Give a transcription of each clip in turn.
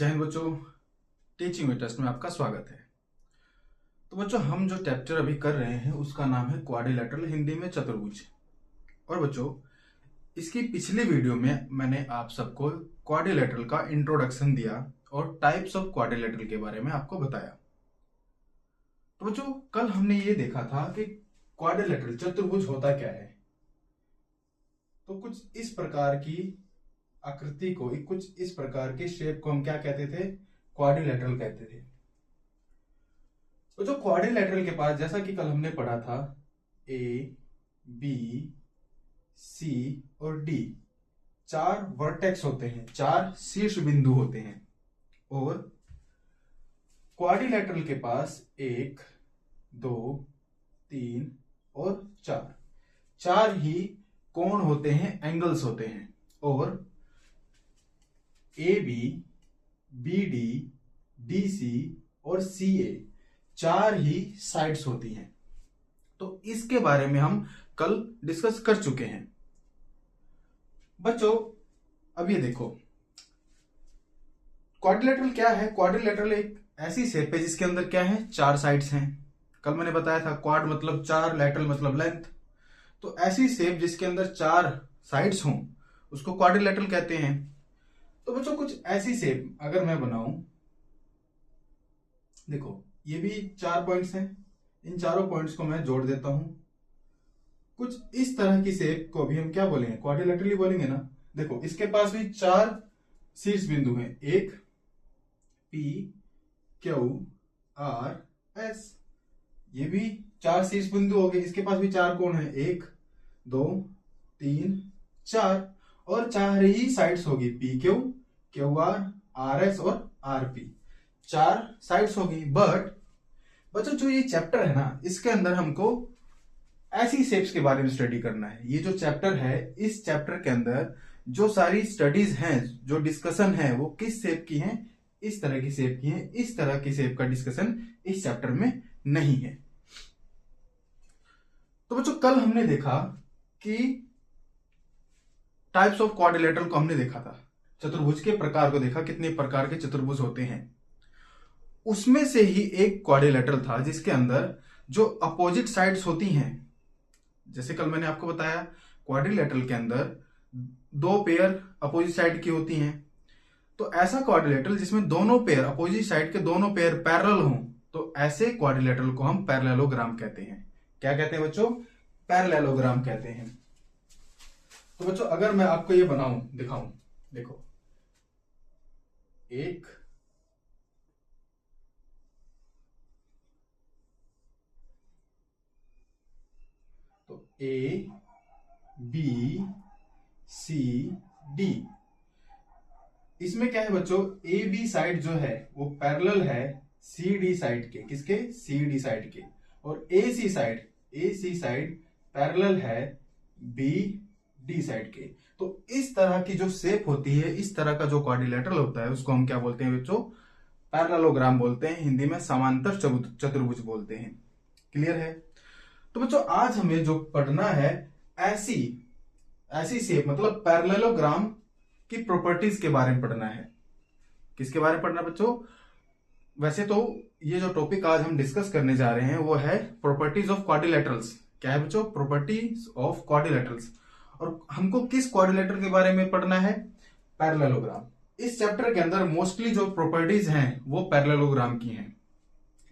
जय हिंद बच्चों, teaching with test में आपका स्वागत है। तो बच्चों, हम जो चैप्टर अभी कर रहे हैं उसका नाम है क्वाड्रिलेटरल, हिंदी में चतुर्भुज। और बच्चों, इसकी पिछली वीडियो में मैंने आप सबको क्वाड्रिलेटरल का इंट्रोडक्शन दिया और टाइप्स ऑफ क्वाड्रिलेटरल के बारे में आपको बताया। तो बच्चों, कल हमने ये देखा था कि क्वाड्रिलेटरल चतुर्भुज होता क्या है। तो कुछ इस प्रकार की आकृति को, कुछ इस प्रकार के शेप को हम क्या कहते थे? क्वाड्रिलेटरल कहते थे। तो जो क्वाड्रिलेटरल के पास, जैसा कि कल हमने पढ़ा था, ए, बी, सी और डी 4 वर्टेक्स होते हैं, 4 शीर्ष बिंदु होते हैं। और क्वाड्रिलेटरल के पास 1, 2, 3 और 4 ही कोण होते हैं, एंगल्स होते हैं। और A B D, D C और सी ए 4 ही साइड्स होती हैं। तो इसके बारे में हम कल डिस्कस कर चुके हैं। बच्चों, अब ये देखो, क्वाड्रिलेटरल क्या है? क्वाड्रिलेटरल एक ऐसी शेप है जिसके अंदर क्या है? 4 साइड्स हैं। कल मैंने बताया था, क्वाड मतलब 4, लेटरल मतलब लेंथ। तो ऐसी शेप जिसके अंदर 4 साइड्स हों उसको क्वाड्रिलेटरल कहते हैं। तो बच्चों, कुछ ऐसी शेप अगर मैं बनाऊं, देखो ये भी 4 पॉइंट्स हैं, इन चारों पॉइंट्स को मैं जोड़ देता हूं। कुछ इस तरह की शेप को भी हम क्या बोलेंगे? क्वाड्रिलेटरल बोलेंगे ना। देखो, इसके पास भी 4 शीर्ष बिंदु हैं, एक पी, क्यू, आर, एस। ये भी 4 शीर्ष बिंदु हो गए। इसके पास भी 4 कोण हैं, 1, 2, 3, 4 और 4 ही साइड्स होगी, P Q, Q R, R S और आर पी। 4 साइड्स होगी। बट बच्चों, जो ये चैप्टर है ना, इसके अंदर हमको ऐसी शेप्स के बारे में स्टडी करना है। ये जो चैप्टर है, इस चैप्टर के अंदर जो सारी स्टडीज हैं, जो डिस्कशन है, वो किस शेप की हैं? इस तरह की शेप की हैं। इस तरह की शेप का डिस्कशन इस चैप्टर में नहीं है। तो बच्चों, कल हमने देखा कि टाइप्स ऑफ क्वाड्रिलेटरल को हमने देखा था, चतुर्भुज के प्रकार को देखा, कितने प्रकार के चतुर्भुज होते हैं। उसमें से ही एक क्वाड्रिलेटरल था जिसके अंदर जो अपोजिट साइड्स होती हैं, जैसे कल मैंने आपको बताया, क्वाड्रिलेटरल के अंदर 2 पेयर अपोजिट साइड की होती हैं। तो ऐसा क्वाड्रिलेटरल जिसमें दोनों पेयर, अपोजिट साइड के दोनों पेयर पैरेलल हों, तो ऐसे क्वाड्रिलेटरल को हम पैरेललोग्राम कहते हैं। क्या कहते हैं बच्चों? पैरेललोग्राम कहते हैं। तो बच्चों, अगर मैं आपको ये बनाऊं, दिखाऊं, देखो, एक, तो ए, बी, सी, डी। इसमें क्या है बच्चों? ए बी साइड जो है वो पैरेलल है सी डी साइड के। किसके? सी डी साइड के। और ए सी साइड पैरेलल है बी डी साइड के। तो इस तरह की जो शेप होती है, इस तरह का जो क्वाड्रिलेटरल होता है, उसको हम क्या बोलते हैं बच्चों? पैरेललोग्राम बोलते हैं। हिंदी में समांतर चतुर्भुज बोलते हैं। क्लियर है? तो बच्चों, आज हमें जो पढ़ना है, ऐसी शेप मतलब पैरेललोग्राम की प्रॉपर्टीज के बारे में पढ़ना है। किसके बारे में पढ़ना बच्चों? वैसे तो ये जो टॉपिक आज हम डिस्कस करने जा रहे हैं वो है प्रॉपर्टीज ऑफ क्वाड्रिलेटरल्स। क्या है बच्चों? Properties of quadrilaterals. और हमको किस क्वाड्रिलेटरल के बारे में पढ़ना है? पैरेललोग्राम। इस चैप्टर के अंदर मोस्टली जो प्रॉपर्टीज हैं वो पैरेललोग्राम की हैं।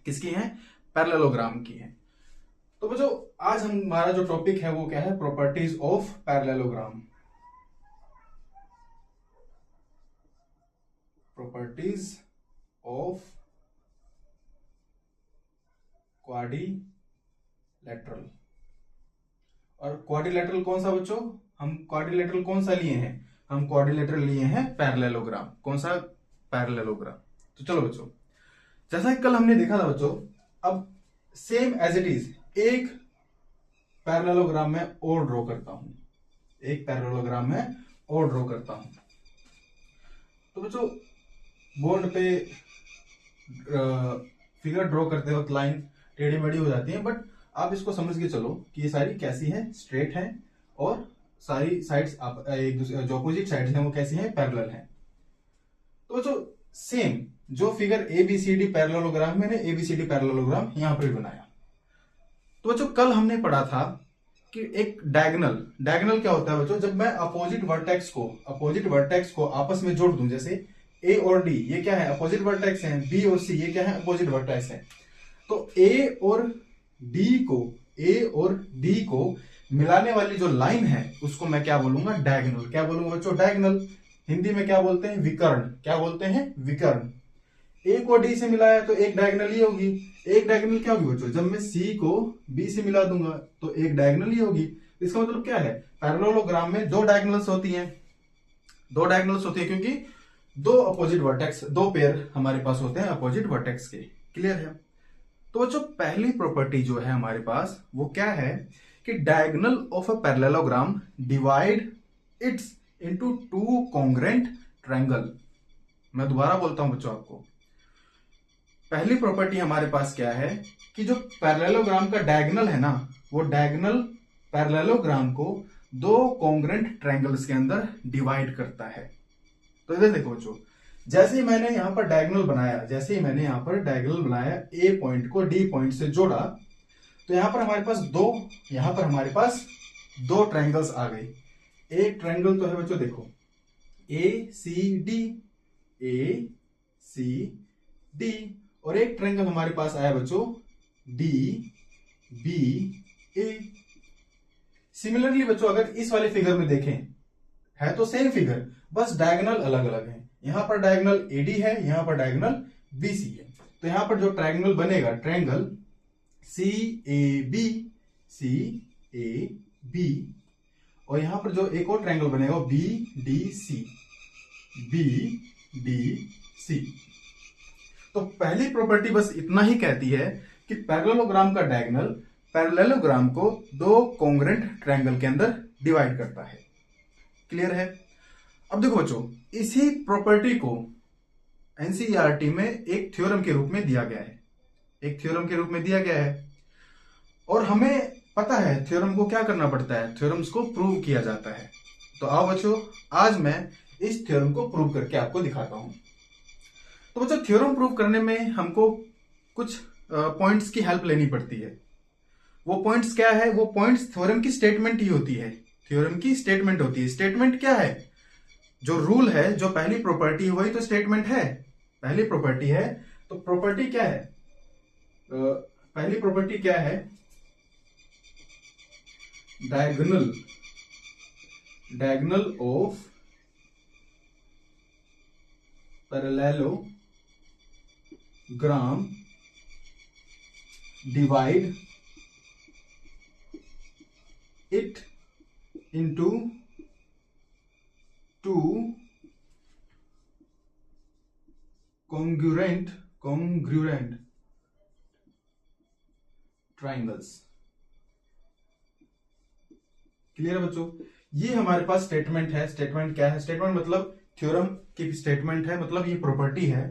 किसकी हैं? पैरेललोग्राम की हैं। तो बच्चों, आज हमारा जो टॉपिक है वो क्या है? Properties of parallelogram. Properties of quadrilateral. और क्वाड्रिलेटरल कौन सा बच्चों? हम क्वाड्रिलेटरल कौन सा लिए हैं? हम क्वाड्रिलेटरल लिए हैं पैरेललोग्राम। कौन सा? पैरेललोग्राम। तो चलो बच्चों, जैसा कि कल हमने देखा था बच्चों, अब सेम एज इट इज एक पैरेललोग्राम में और ड्रॉ करता हूं। एक पैरेललोग्राम में और ड्रॉ करता हूं। तो बच्चों, बोर्ड पे फिगर ड्रॉ करते वक्त लाइन टेढ़ी मेढ़ी हो जाती है, बट आप इसको समझ के चलो कि ये सारी कैसी है? स्ट्रेट है। और सारी साइड्स, आप एक दूसरे जो अपोजिट साइड्स हैं वो कैसी हैं? पैरेलल हैं। तो बच्चों, सेम जो फिगर एबीसीडी पैरेललोग्राम, मैंने एबीसीडी पैरेललोग्राम यहां पर भी बनाया। तो बच्चों कल हमने पढ़ा था कि एक डायगोनल क्या होता है बच्चों, जब मैं अपोजिट वर्टेक्स को आपस में जोड़ दूं, जैसे ए और डी ये क्या है अपोजिट वर्टेक्स हैं, बी और सी ये क्या है अपोजिट वर्टेक्स हैं, तो ए और डी को मिलाने वाली जो लाइन है उसको मैं क्या बोलूंगा डायगोनल। क्या बोलूंगा बच्चों डायगोनल, हिंदी में क्या बोलते हैं विकर्ण। क्या बोलते हैं विकर्ण। ए को डी से मिलाया तो एक डायगोनल ही होगी। एक डायगोनल क्या होगी बच्चों, जब मैं सी को बी से मिला दूंगा तो एक डायगोनल ही होगी। इसका मतलब क्या है, पैरेललोग्राम में दो डायगोनल्स होती हैं क्योंकि दो अपोजिट वर्टेक्स, दो पेयर हमारे पास होते हैं अपोजिट वर्टेक्स के। क्लियर है। तो बच्चों पहली प्रॉपर्टी जो है हमारे पास वो क्या है कि diagonal of a parallelogram divide it's into two congruent triangle. मैं दोबारा बोलता हूं बच्चों आपको, पहली प्रॉपर्टी हमारे पास क्या है कि जो पैरेललोग्राम का डायगोनल है ना, वो डायगोनल पैरेललोग्राम को दो कॉन्ग्रुएंट ट्रायंगल्स के अंदर डिवाइड करता है। तो इधर देखो बच्चों, जैसे ही मैंने यहां पर डायगोनल बनाया, ए पॉइंट को डी पॉइंट से जोड़ा, तो यहां पर हमारे पास दो ट्रायंगल्स आ गए। एक ट्रायंगल तो है बच्चों देखो ए सी डी, और एक ट्रायंगल हमारे पास आया बच्चों डी बी ए। सिमिलरली बच्चों अगर इस वाले फिगर में देखें, है तो सेम फिगर, बस डायगोनल अलग अलग है। यहां पर डायगोनल एडी है, यहां पर डायगोनल बीसी है। तो यहां पर जो ट्रायंगल बनेगा ट्रायंगल सी ए बी, और यहां पर जो एक और ट्रायंगल बनेगा बी डी सी। तो पहली प्रॉपर्टी बस इतना ही कहती है कि पैरेललोग्राम का डायगोनल पैरेललोग्राम को दो कॉन्ग्रुएंट ट्रायंगल के अंदर डिवाइड करता है। क्लियर है। अब देखो बच्चों, इसी प्रॉपर्टी को एनसीईआरटी में एक थ्योरम के रूप में दिया गया है, और हमें पता है थ्योरम को क्या करना पड़ता है, थ्योरम्स को प्रूव किया जाता है। तो आओ बच्चों, आज मैं इस थ्योरम को प्रूव करके आपको दिखाता हूं। तो बच्चों थ्योरम प्रूव करने में हमको कुछ पॉइंट्स की हेल्प लेनी पड़ती है। वो पॉइंट्स क्या है, वो पॉइंट्स थ्योरम की स्टेटमेंट ही होती है। स्टेटमेंट क्या है, जो रूल है, जो पहली प्रॉपर्टी है वही तो स्टेटमेंट है। पहली प्रॉपर्टी है तो प्रॉपर्टी क्या है, पहली प्रॉपर्टी क्या है, diagonal of parallelogram divide it into two congruent triangles। Clear है बच्चों, ये हमारे पास स्टेटमेंट है। स्टेटमेंट क्या है, स्टेटमेंट मतलब थ्योरम की स्टेटमेंट है, मतलब ये प्रॉपर्टी है।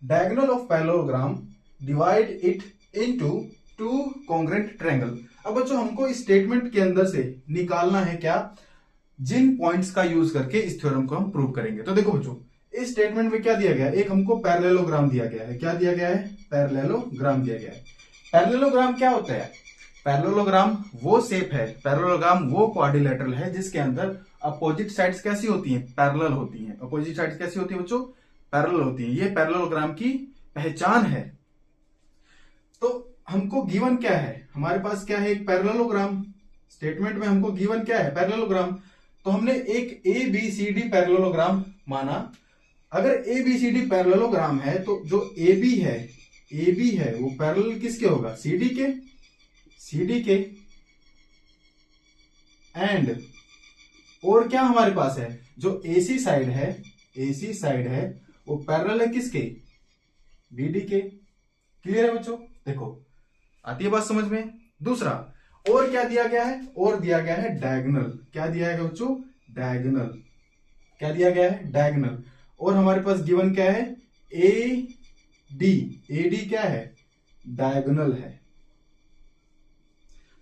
Diagonal of parallelogram divide it into two congruent triangle. अब बच्चों हमको इस स्टेटमेंट के अंदर से निकालना है क्या, जिन पॉइंट्स का यूज करके इस थ्योरम को हम प्रूव करेंगे। तो देखो बच्चों, इस स्टेटमेंट में क्या दिया गया है, एक हमको पैरेललोग्राम दिया गया है। क्या दिया गया है, पैरेललोग्राम दिया गया है। पैरेललोग्राम क्या होता है, पैरेललोग्राम वो शेप है, पैरेललोग्राम वो क्वाड्रिलेटरल है जिसके अंदर अपोजिट साइड्स कैसी होती हैं, पैरेलल होती हैं। अपोजिट साइड्स कैसी होती है बच्चों, पैरेलल होती हैं। ये पैरेललोग्राम की पहचान है। तो हमको गिवन क्या है, हमारे पास क्या है, एक पैरेललोग्राम। स्टेटमेंट में हमको गिवन क्या है, पैरेललोग्राम। तो हमने एक A B C D parallelogram माना। अगर A B C D parallelogram है तो जो ए बी है वो पैरेलल किसके होगा, सी डी के। एंड और क्या हमारे पास है, जो एसी साइड है वो पैरेलल है किसके, बी डी के। क्लियर है बच्चों, देखो आती है बात समझ में। दूसरा और क्या दिया गया है, और दिया गया है डायगोनल। क्या दिया गया बच्चों, डायगोनल। क्या दिया गया है, डायगोनल। और हमारे पास गिवन क्या है, ए डी क्या है, डायगोनल है।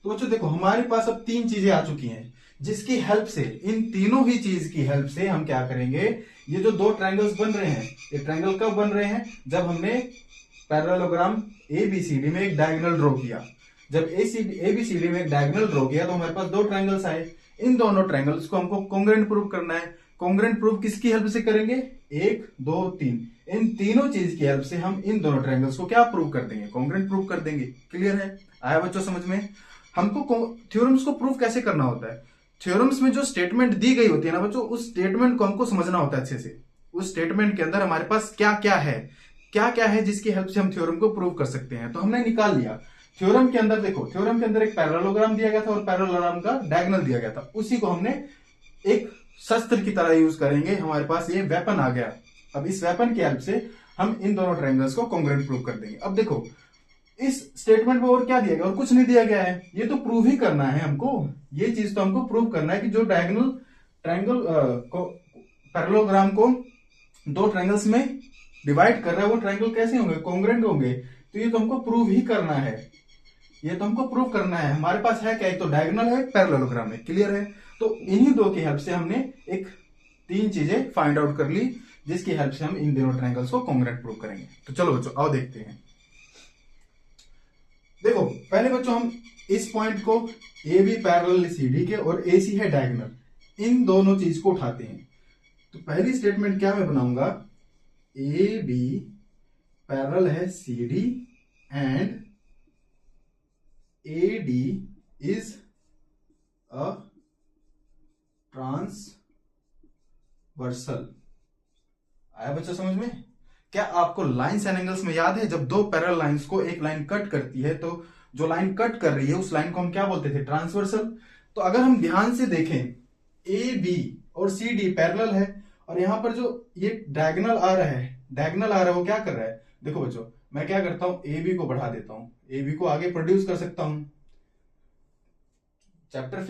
तो बच्चों देखो हमारे पास अब तीन चीजें आ चुकी हैं जिसकी हेल्प से, इन तीनों ही चीज की हेल्प से हम क्या करेंगे, ये जो दो ट्रायंगल्स बन रहे हैं, ये ट्रायंगल कब बन रहे हैं, जब हमने पैरेललोग्राम एबीसीडी में एक डायगोनल ड्रॉ किया। जब एबीसीडी में एक डायगोनल ड्रॉ किया तो हमारे पास दो ट्रायंगल्स आए। इन दोनों ट्रायंगल्स को हमको कॉन्ग्रुएंट प्रूव करना है। कॉन्ग्रुएंट प्रूव किसकी हेल्प से करेंगे, 1 2 3, इन तीनों चीज की हेल्प से हम इन दोनों ट्रायंगल्स को क्या प्रूव कर देंगे, कॉन्ग्रुएंट प्रूव कर देंगे। क्लियर है, आया बच्चों समझ में। हमको थ्योरम्स को प्रूव कैसे करना होता है, थ्योरम्स में जो स्टेटमेंट दी गई होती है ना बच्चों, उस स्टेटमेंट को हमको समझना होता है अच्छे से। उस स्टेटमेंट के अंदर हमारे पास क्या क्या है जिसकी हेल्प से हम थ्योरम को प्रूव कर सकते हैं। तो हमने निकाल लिया थ्योरम के अंदर। देखो थ्योरम के अंदर एक पैरेललोग्राम दिया गया था और पैरेललोग्राम का डायगोनल दिया गया था, उसी को हमने एक शस्त्र की तरह यूज करेंगे। हमारे पास ये वेपन आ गया। अब इस वेपन की हेल्प से हम इन दोनों ट्रायंगल्स को कॉन्ग्रुएंट प्रूव कर देंगे। अब देखो इस स्टेटमेंट में और क्या दिया गया, और कुछ नहीं दिया गया है। ये तो प्रूव ही करना है हमको, ये चीज तो हमको प्रूव करना है कि जो डायगोनल ट्रायंगल को, पैरेललोग्राम को दो ट्रायंगल्स में डिवाइड कर रहा है वो ट्रायंगल कैसे होंगे, कॉन्ग्रुएंट होंगे। तो ये तो हमको प्रूव ही करना है, ये तो हमको प्रूव करना है। हमारे पास है क्या, एक तो डायगोनल है, पैरेललोग्राम है। क्लियर है। तो इन्हीं दो की हेल्प से हमने एक 3 चीजें फाइंड आउट कर ली, जिसकी हेल्प से हम इन दोनों ट्रायंगल्स को कॉन्ग्रुएंट प्रूव करेंगे। तो चलो बच्चों आओ देखते हैं। देखो पहले बच्चों हम इस पॉइंट को ए बी पैरेलल सी के और ए सी है डायगोनल, इन दोनों चीज को उठाते हैं। तो पहली स्टेटमेंट क्या मैं बनाऊंगा, ए बी पैरेलल है C D and A D is a transversal. आया बच्चों समझ में। क्या आपको लाइन्स एंड एंगल्स में याद है, जब दो पैरेलल लाइंस को एक लाइन कट करती है तो जो लाइन कट कर रही है उस लाइन को हम क्या बोलते थे, ट्रांसवर्सल। तो अगर हम ध्यान से देखें ए बी और सी डी पैरेलल है और यहां पर जो ये डायगोनल आ रहा है वो क्या कर रहा है। देखो बच्चों मैं क्या करता हूं, ए बी को बढ़ा देता हूं, ए बी को आगे प्रोड्यूस कर सकता हूं। चैप्टर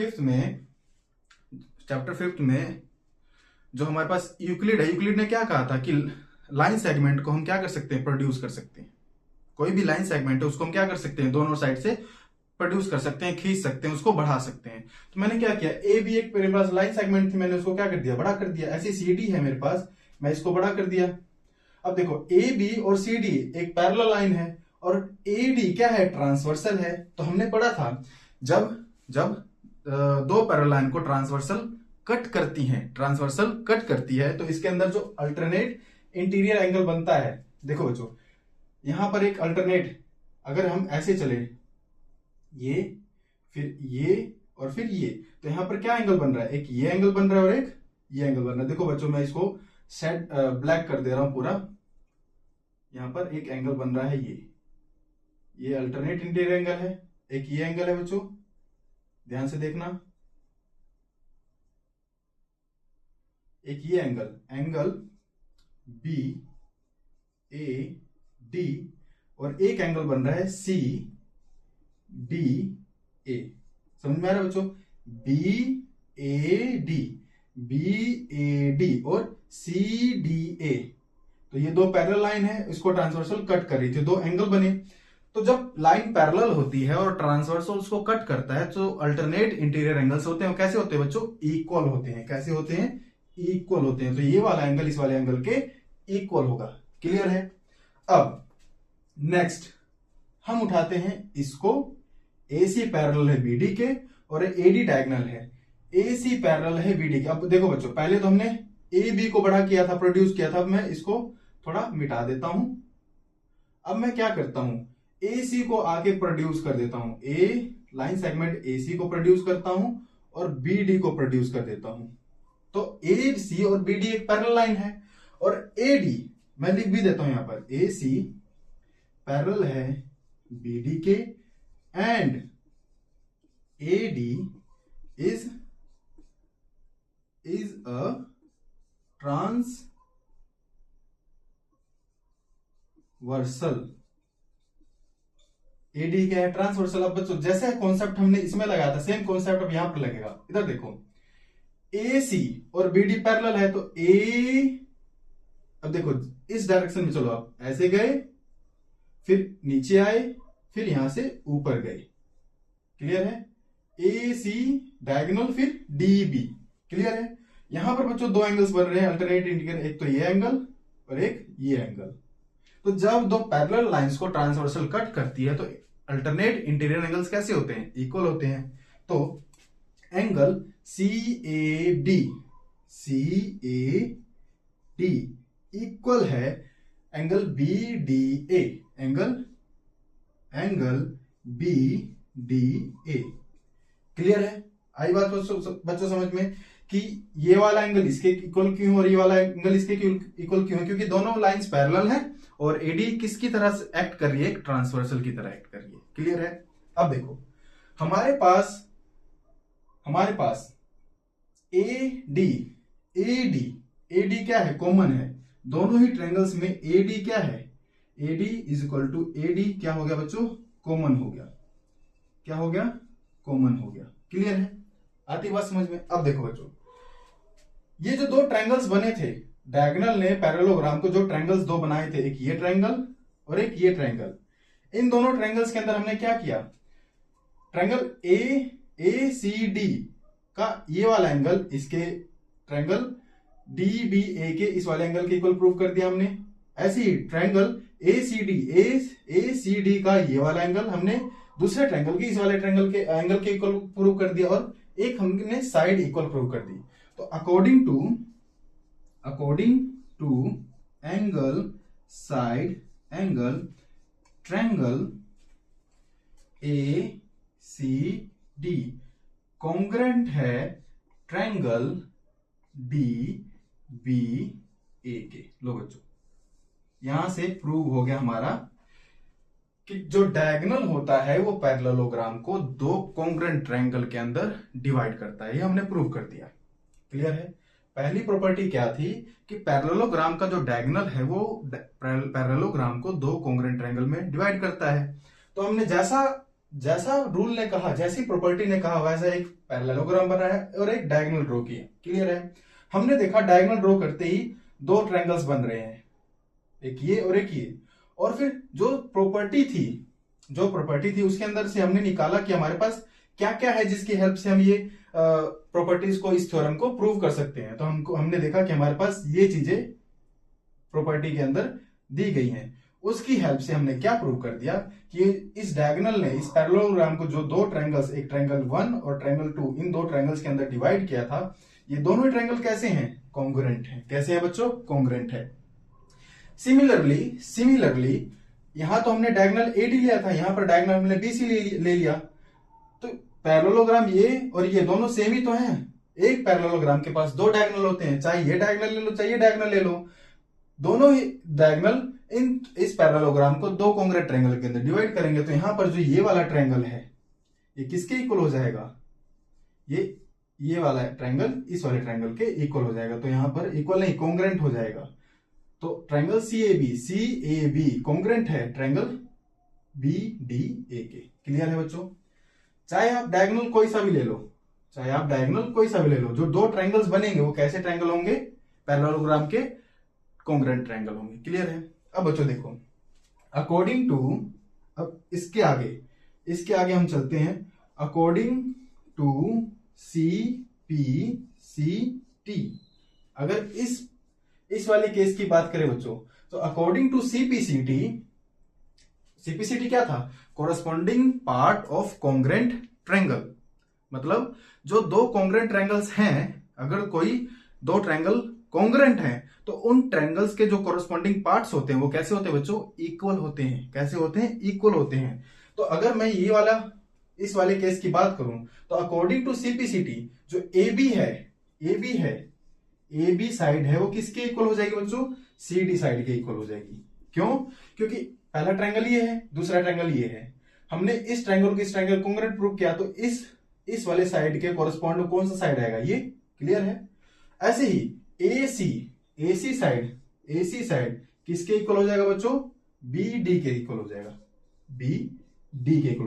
फिफ्थ में जो हमारे पास यूक्लिड है, यूक्लिड ने क्या कहा था कि लाइन सेगमेंट को हम क्या कर सकते हैं, प्रोड्यूस कर सकते हैं। कोई भी लाइन सेगमेंट है उसको हम क्या कर सकते हैं, दोनों साइड से प्रोड्यूस कर सकते हैं, खींच सकते हैं, उसको बढ़ा सकते हैं। तो मैंने क्या किया, ए बी एक मेरे पास लाइन सेगमेंट थी, मैंने उसको क्या कर दिया, बड़ा कर दिया। ऐसे सी डी है मेरे पास, मैं इसको बड़ा कर दिया। अब देखो ए बी और सी डी एक पैरेलल लाइन है और ए डी क्या है, ट्रांसवर्सल है। तो हमने पढ़ा था जब दो पैरेलल लाइन को ट्रांसवर्सल कट करती है तो इसके अंदर जो अल्टरनेट इंटीरियर एंगल बनता है। देखो बच्चों यहां पर एक अल्टरनेट, अगर हम ऐसे चले ये फिर ये और फिर ये, तो यहां पर क्या एंगल बन रहा है, एक ये एंगल बन रहा है और एक ये एंगल बन रहा है। देखो बच्चों मैं इसको सेट ब्लैक कर दे रहा हूं पूरा। यहां पर एक एंगल बन रहा है ये अल्टरनेट इंटीरियर एंगल है, एक ये एंगल है बच्चों, ध्यान से देखना। एक ये एंगल बी ए डी और एक एंगल बन रहा है सी डी ए। समझ में आ रहा है बच्चों, बी ए डी और सी डी ए। तो ये दो पैरेलल लाइन है, इसको ट्रांसवर्सल कट कर रही थी, दो एंगल बने। तो जब लाइन पैरेलल होती है और ट्रांसवर्सल उसको कट करता है तो अल्टरनेट इंटीरियर एंगल्स होते हैं, कैसे होते हैं बच्चों, इक्वल होते हैं। कैसे होते हैं, इक्वल होते हैं। तो ये वाला एंगल इस वाले एंगल के इक्वल होगा। क्लियर है। अब नेक्स्ट हम उठाते हैं इसको, AC पैरेलल है BD के और AD डायगोनल है। AC पैरेलल है BD के। अब देखो बच्चों पहले तो हमने AB को बड़ा किया था, प्रोड्यूस किया था। अब मैं इसको थोड़ा मिटा देता हूं। अब मैं क्या करता हूं, AC को आके प्रोड्यूस कर देता हूं। लाइन सेगमेंट AC को प्रोड्यूस करता हूं और BD को प्रोड्यूस कर देता हूं। तो AC और BD एक पैरेलल लाइन है और AD मैं लिख भी देता हूं यहां पर, AC पैरेलल है BD के and AD is a transversal. AD क्या है, ट्रांसवर्सल। अब बच्चों जैसे कॉन्सेप्ट हमने इसमें लगाया था सेम कॉन्सेप्ट अब यहां पर लगेगा। इधर देखो AC और BD पैरेलल है तो अब देखो इस डायरेक्शन में चलो, आप ऐसे गए फिर नीचे आए फिर यहां से ऊपर गए। क्लियर है। ए सी डायगोनल फिर डी बी। क्लियर है। यहां पर बच्चों दो एंगल्स बन रहे हैं अल्टरनेट इंटीरियर, एक तो ये एंगल और एक ये एंगल। तो जब दो पैरेलल लाइंस को ट्रांसवर्सल कट करती है तो अल्टरनेट इंटीरियर एंगल्स कैसे होते हैं? इक्वल होते हैं। तो angle C A D equal है angle B D A, angle B D A. Clear है। आई बात बच्चों समझ में कि ये वाला एंगल इसके इक्वल क्यों और ये वाला एंगल इसके इक्वल क्यों है? क्योंकि दोनों लाइंस पैरेलल हैं और एडी किसकी तरह एक्ट कर रही है? एक ट्रांसवर्सल की तरह एक्ट कर रही है। क्लियर है। अब देखो हमारे पास एडी क्या है? कॉमन है। दोनों ही ट्रायंगल्स में एडी क्या है? AD is equal to AD क्या हो गया बच्चों? कॉमन हो गया। क्या हो गया? कॉमन हो गया। क्लियर है। आती बात समझ में। अब देखो बच्चों, ये जो दो ट्रायंगल्स बने थे, डायगोनल ने पैरेललोग्राम को जो ट्रायंगल्स दो बनाए थे, एक ये ट्रायंगल और एक ये ट्रायंगल, इन दोनों ट्रायंगल्स के अंदर हमने क्या किया? ट्रायंगल ए सी डी का ये वाला एंगल इसके ट्रायंगल डी बी ए के इस वाले एंगल के इक्वल प्रूव कर दिया हमने। ऐसे ही ट्रायंगल ए सी डी का ये वाला एंगल हमने दूसरे ट्रायंगल के इस वाले ट्रायंगल के एंगल के इक्वल प्रूव कर दिया और एक हमने साइड इक्वल प्रूव कर दी। तो according to angle side angle triangle A C D congruent है ट्रायंगल डी बी ए के। लो बच्चों, यहां से प्रूव हो गया हमारा कि जो डायगोनल होता है वो पैरेललोग्राम को दो कॉन्ग्रेंट ट्रायंगल के अंदर डिवाइड करता है। ये हमने प्रूव कर दिया। क्लियर है। पहली प्रॉपर्टी क्या थी कि पैरेललोग्राम का जो डायगोनल है वो पैरेललोग्राम को दो कॉन्ग्रेंट ट्रायंगल में डिवाइड करता है। तो हमने जैसा रूल ने कहा, जैसी प्रॉपर्टी ने कहा, वैसा एक पैरेललोग्राम बनाया और एक डायगोनल ड्रॉ किया। क्लियर है। हमने देखा डायगोनल ड्रॉ करते ही दो ट्रायंगल्स बन रहे हैं, एक ये और एक ये। और फिर जो प्रॉपर्टी थी उसके अंदर से हमने निकाला कि हमारे पास क्या क्या है जिसकी हेल्प से हम ये प्रॉपर्टीज को, इस थ्योरम को प्रूव कर सकते हैं। तो हमने देखा कि हमारे पास ये चीजें प्रॉपर्टी के अंदर दी गई हैं। उसकी हेल्प से हमने क्या प्रूव कर दिया कि इस डायगोनल ने इस पैरेललोग्राम को जो दो ट्रायंगल्स, एक ट्रायंगल 1 और ट्रायंगल 2, इन दो ट्रायंगल्स के अंदर डिवाइड किया था, ये दोनों ट्रायंगल कैसे हैं? कॉन्ग्रुएंट हैं। कैसे हैं बच्चों? कॉन्ग्रुएंट है। सिमिलरली यहां तो हमने डायगोनल एडी लिया था, यहां पर डायगोनल हमने बीसी ले लिया। तो पैरेललोग्राम ये और ये दोनों सेम ही तो हैं। एक पैरेललोग्राम के पास दो डायगोनल होते हैं, चाहे ये डायगोनल ले लो चाहे ये डायगोनल ले लो, दोनों ही डायगोनल इस पैरेललोग्राम को दो कॉन्ग्रुएंट ट्रायंगल के अंदर डिवाइड करेंगे। तो यहां पर जो ये वाला ट्रायंगल है ये किसके इक्वल हो जाएगा? ये वाला ट्रायंगल इस वाले ट्रायंगल के इक्वल हो जाएगा। तो यहां पर इक्वल नहीं, कॉन्ग्रुएंट हो जाएगा। तो triangle C A B congruent है ट्रायंगल बी डी ए के। क्लियर है बच्चों। चाहे आप डायगोनल कोई सा भी ले लो, जो दो ट्रायंगल्स बनेंगे वो कैसे ट्रायंगल होंगे? पैरेललोग्राम के कॉन्ग्रुएंट ट्रायंगल होंगे। क्लियर है। अब बच्चों देखो, अकॉर्डिंग टू, अब इसके आगे हम चलते हैं। According to C P C T, अगर इस वाले केस की बात करें बच्चों, तो अकॉर्डिंग टू सीपीसीटी क्या था? Corresponding part of congruent triangle. मतलब जो दो कॉन्ग्रुएंट ट्रायंगल्स हैं, अगर कोई दो ट्रायंगल कॉन्ग्रुएंट हैं तो उन ट्रायंगल्स के जो कोरस्पॉन्डिंग पार्ट्स होते हैं वो कैसे होते हैं बच्चों? इक्वल होते हैं। कैसे होते हैं? इक्वल होते हैं। तो अगर मैं इस वाले केस की बात करूं तो अकॉर्डिंग टू सीपीसीटी जो ए बी साइड है वो किसके इक्वल हो जाएगी बच्चों? सी डी साइड के इक्वल हो जाएगी। क्यों? क्योंकि पहला ट्रायंगल ये है, दूसरा ट्रायंगल ये है। हमने इस ट्रायंगल को इस ट्रायंगल कॉन्ग्रुएंट प्रूव किया, तो इस वाले साइड के कोरस्पॉन्ड कौन सा साइड आएगा? ये। क्लियर है। ऐसे ही एसी साइड किसके इक्वल हो जाएगा बच्चों? बी डी के इक्वल हो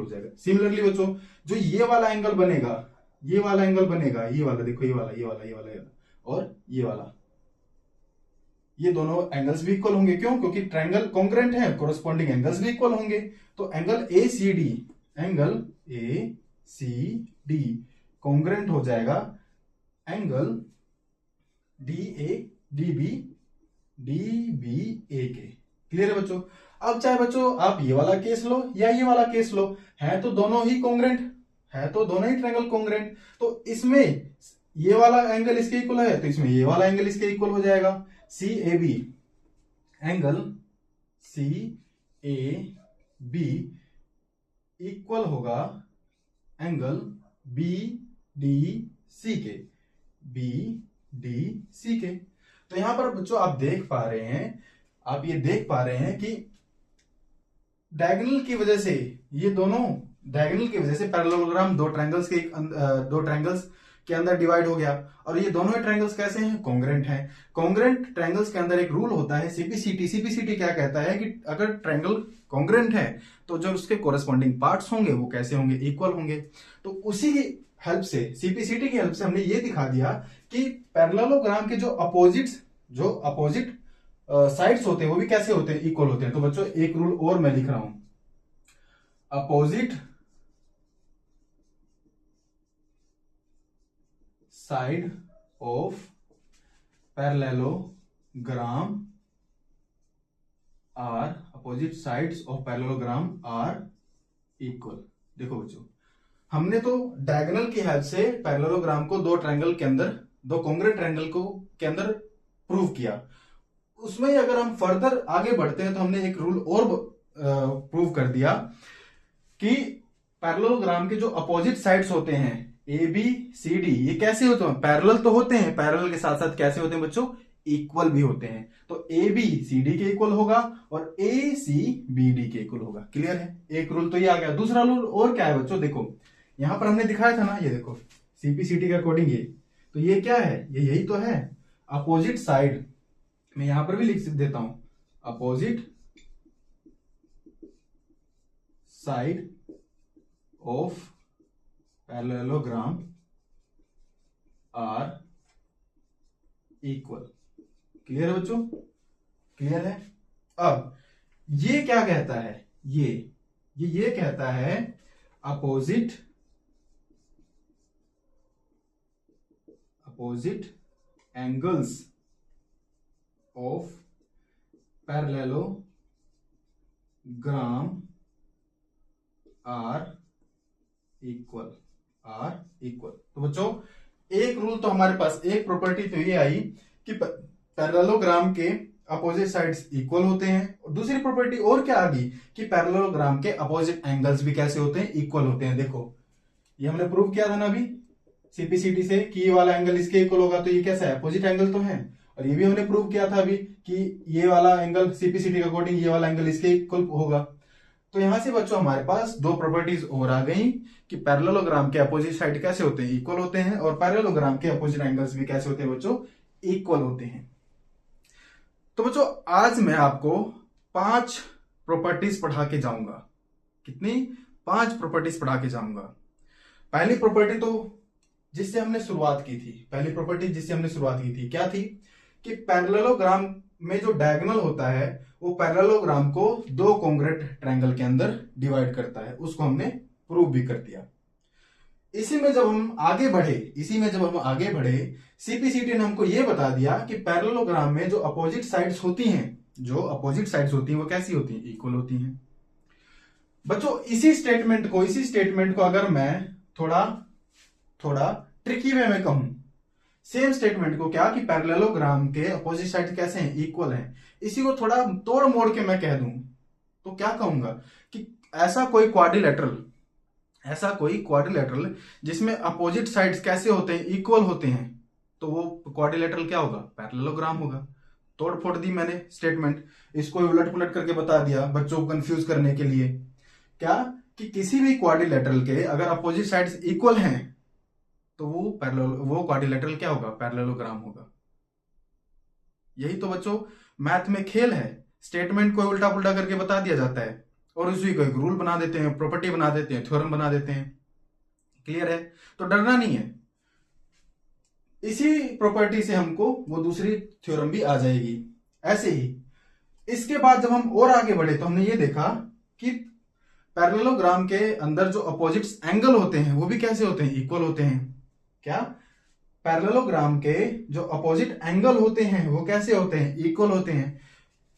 जाएगा। सिमिलरली बच्चों, जो ये वाला एंगल बनेगा, ये वाला देखो, ये वाला और ये वाला, ये दोनों एंगल्स भी इक्वल होंगे। क्यों? क्योंकि ट्रायंगल कॉन्ग्रुएंट है, कोरस्पॉन्डिंग एंगल्स भी इक्वल होंगे। तो angle A C D C D congruent हो जाएगा angle D A D B A के। क्लियर है बच्चों? अब चाहे बच्चों आप ये वाला केस लो या ये वाला केस लो, है तो दोनों ही कॉन्ग्रेंट, है तो दोनों ही ट्रायंगल कॉन्ग्रेंट। तो इसमें ये वाला एंगल इसके इक्वल है तो इसमें ये वाला एंगल इसके इक्वल हो जाएगा। C A B angle C A B equal होगा एंगल बी डी सी के, बी डी सी के। तो यहां पर बच्चों आप देख पा रहे हैं, आप ये देख पा रहे हैं कि डायगोनल की वजह से ये दोनों डायगोनल की वजह से पैरेललोग्राम दो ट्रायंगल्स के अंदर डिवाइड हो गया। और ये दोनों ट्रायंगल्स कैसे हैं? कॉन्ग्रेंट हैं। कॉन्ग्रेंट ट्रायंगल्स के अंदर एक रूल होता है सीपीसीटी। सीपीसीटी क्या कहता है कि अगर ट्रायंगल कॉन्ग्रेंट है तो जो उसके कोरेस्पॉन्डिंग पार्ट्स होंगे वो कैसे होंगे? इक्वल होंगे। तो उसी की हेल्प से, सीपीसीटी की हेल्प से हमने ये दिखा दिया कि पैरेललोग्राम के जो अपोजिट साइड्स होते हैं वो भी कैसे होते हैं? इक्वल होते हैं। तो बच्चों एक रूल और मैं लिख रहा हूं, opposite side of parallelogram are, opposite sides of parallelogram are equal. देखो बच्चों हमने तो डायगोनल की हेल्प से पैरेललोग्राम को दो ट्रायंगल के अंदर, दो कॉन्ग्रेंट ट्रायंगल को के अंदर प्रूव किया। उसमें अगर हम फर्दर आगे बढ़ते हैं तो हमने एक रूल और प्रूव कर दिया कि पैरेललोग्राम के जो अपोजिट साइड्स होते हैं ए बी सी डी, ये कैसे होते हैं? पैरेलल तो होते हैं, पैरेलल के साथ साथ कैसे होते हैं बच्चों? इक्वल भी होते हैं। तो ए बी सी डी के इक्वल होगा और ए सी बी डी के इक्वल होगा। क्लियर है? एक रूल तो ये आ गया। दूसरा रूल और क्या है बच्चों? देखो यहां पर हमने दिखाया था ना, ये देखो सीपीसीटी के अकॉर्डिंग ये, तो ये क्या है? ये यही तो है अपोजिट साइड। मैं यहां पर भी लिख देता हूं, opposite side of parallelogram are equal. Clear है बच्चों? क्लियर है? अब ये क्या कहता है? ये कहता है opposite angles of parallelogram are equal. तो बच्चों एक रूल तो हमारे पास, एक प्रॉपर्टी तो ये आई कि पैरेललोग्राम के अपोजिट साइड्स इक्वल होते हैं। और दूसरी प्रॉपर्टी और क्या आ गई कि पैरेललोग्राम के अपोजिट एंगल्स भी कैसे होते हैं? इक्वल होते हैं। देखो ये हमने प्रूव किया था ना अभी सीपीसीटी से कि ये वाला एंगल इसके इक्वल होगा, तो ये कैसा है? अपोजिट एंगल तो है। और ये भी हमने प्रूव किया था अभी कि ये वाला एंगल सीपीसीटी के अकॉर्डिंग ये वाला एंगल इसके इक्वल होगा। तो यहां से बच्चों हमारे पास दो प्रॉपर्टीज और आ गई कि पैरेललोग्राम के अपोजिट साइड कैसे होते हैं? इक्वल होते हैं। और पैरेललोग्राम के अपोजिट एंगल्स भी कैसे होते हैं बच्चों? इक्वल होते हैं। तो बच्चों आज मैं आपको 5 प्रॉपर्टीज पढ़ा के जाऊंगा। कितनी? 5 प्रॉपर्टीज पढ़ा के जाऊंगा। पहली प्रॉपर्टी तो जिससे हमने शुरुआत की थी, क्या थी? कि पैरेललोग्राम में जो डायगोनल होता है वो पैरेललोग्राम को दो कॉन्ग्रेंट ट्रायंगल के अंदर डिवाइड करता है। उसको हमने प्रूव भी कर दिया। इसी में जब हम आगे बढ़े सीपीसीटी ने हमको ये बता दिया कि पैरेललोग्राम में जो अपोजिट साइड्स होती हैं वो कैसी होती हैं? इक्वल होती हैं। बच्चों इसी स्टेटमेंट को अगर मैं थोड़ा ट्रिकी वे में कहूं, सेम स्टेटमेंट को क्या कि पैरेललोग्राम के अपोजिट साइड कैसे हैं? इक्वल हैं। इसी को थोड़ा तोड़ मोड़ के मैं कह दूं तो क्या कहूंगा कि ऐसा कोई क्वाड्रिलेटरल जिसमें अपोजिट साइड्स कैसे होते हैं? इक्वल होते हैं, तो वो क्वाड्रिलेटरल क्या होगा? पैरेललोग्राम होगा। तोड़ फोड़ दी मैंने स्टेटमेंट, इसको उलट पुलट करके बता दिया बच्चों को कंफ्यूज करने के लिए। क्या कि किसी भी क्वाड्रिलेटरल के अगर अपोजिट साइड्स इक्वल हैं तो वो क्वाड्रिलेटरल क्या होगा? पैरेललोग्राम होगा। यही तो बच्चों मैथ में खेल है। स्टेटमेंट को उल्टा पुल्टा करके बता दिया जाता है और उसी को एक रूल बना देते हैं, प्रॉपर्टी बना देते हैं, थ्योरम बना देते हैं। क्लियर है? तो डरना नहीं है। इसी प्रॉपर्टी से हमको वो दूसरी थ्योरम भी आ जाएगी। ऐसे ही इसके बाद जब हम और आगे बढ़े तो हमने ये देखा कि पैरेललोग्राम के अंदर जो अपोजिट्स एंगल होते हैं वो भी कैसे होते हैं, इक्वल होते हैं। क्या पैरेललोग्राम के जो अपोजिट एंगल होते हैं वो कैसे होते हैं, इक्वल होते हैं।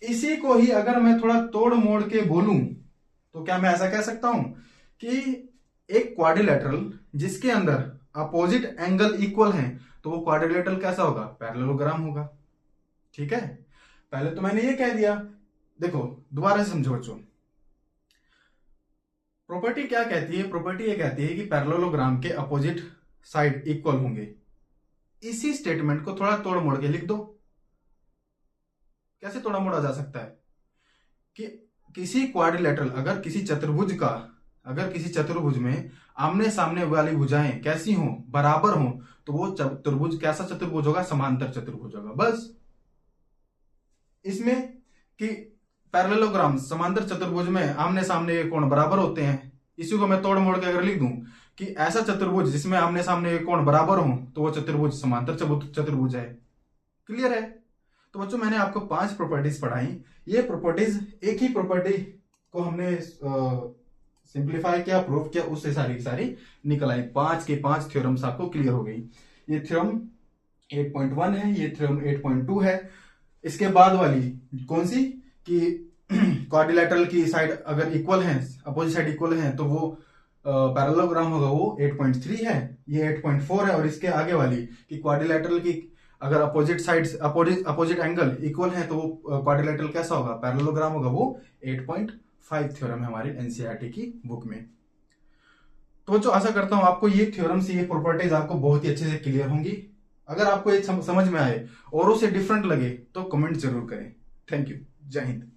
इसी को ही अगर मैं थोड़ा तोड़ मोड़ के बोलूं तो क्या मैं ऐसा कह सकता हूं कि एक क्वाड्रिलेटरल जिसके अंदर अपोजिट एंगल इक्वल हैं तो वो क्वाड्रिलेटरल कैसा होगा, पैरेललोग्राम होगा। ठीक है, पहले तो मैंने ये कह दिया। देखो दोबारा से समझो बच्चों, प्रॉपर्टी क्या कहती है, प्रॉपर्टी ये कहती है कि पैरेललोग्राम के अपोजिट साइड इक्वल होंगे। इसी स्टेटमेंट को थोड़ा तोड़ मोड़ के लिख दो। कैसे तोड़ा मोड़ा जा सकता है कि किसी क्वाड्रिलेटरल अगर किसी चतुर्भुज में आमने सामने वाली भुजाएं कैसी हो, बराबर हो, तो वो चतुर्भुज कैसा चतुर्भुज होगा, समांतर चतुर्भुज होगा। बस इसमें कि पैरेललोग्राम समांतर चतुर्भुज में आमने सामने के कोण बराबर होते हैं, इसी को मैं तोड़ मोड़ के अगर लिख दूं कि ऐसा चतुर्भुज जिसमें आमने सामने के कोण बराबर हो तो वो चतुर्भुज समांतर चतुर्भुज है। क्लियर है। तो बच्चों मैंने आपको 5 प्रॉपर्टीज पढ़ाई। ये प्रॉपर्टीज एक ही प्रॉपर्टी को हमने सिंप्लीफाई किया, प्रूफ किया, उससे सारी निकल आई। 5 के 5 थ्योरम्स आपको क्लियर हो गई। ये थ्योरम 8.1 है, ये थ्योरम 8.2 है। इसके बाद वाली कौन सी कि क्वाड्रिलेटरल की साइड अगर इक्वल है, अपोजिट साइड इक्वल है, तो वो पैरेललोग्राम होगा, वो 8.3 है, ये 8.4 है। और इसके आगे वाली कि क्वाड्रिलेटरल की अगर opposite sides opposite angle equal है तो वो क्वाड्रिलेटरल कैसा होगा, पैरेललोग्राम होगा, वो 8.5 थ्योरम है हमारी एनसीईआरटी की बुक में। तो जो आशा करता हूं आपको ये थ्योरम्स, ये प्रॉपर्टीज आपको बहुत ही अच्छे से क्लियर होंगी। अगर आपको ये समझ में आए और उसे डिफरेंट लगे तो कमेंट जरूर करें। Thank you. जय हिंद।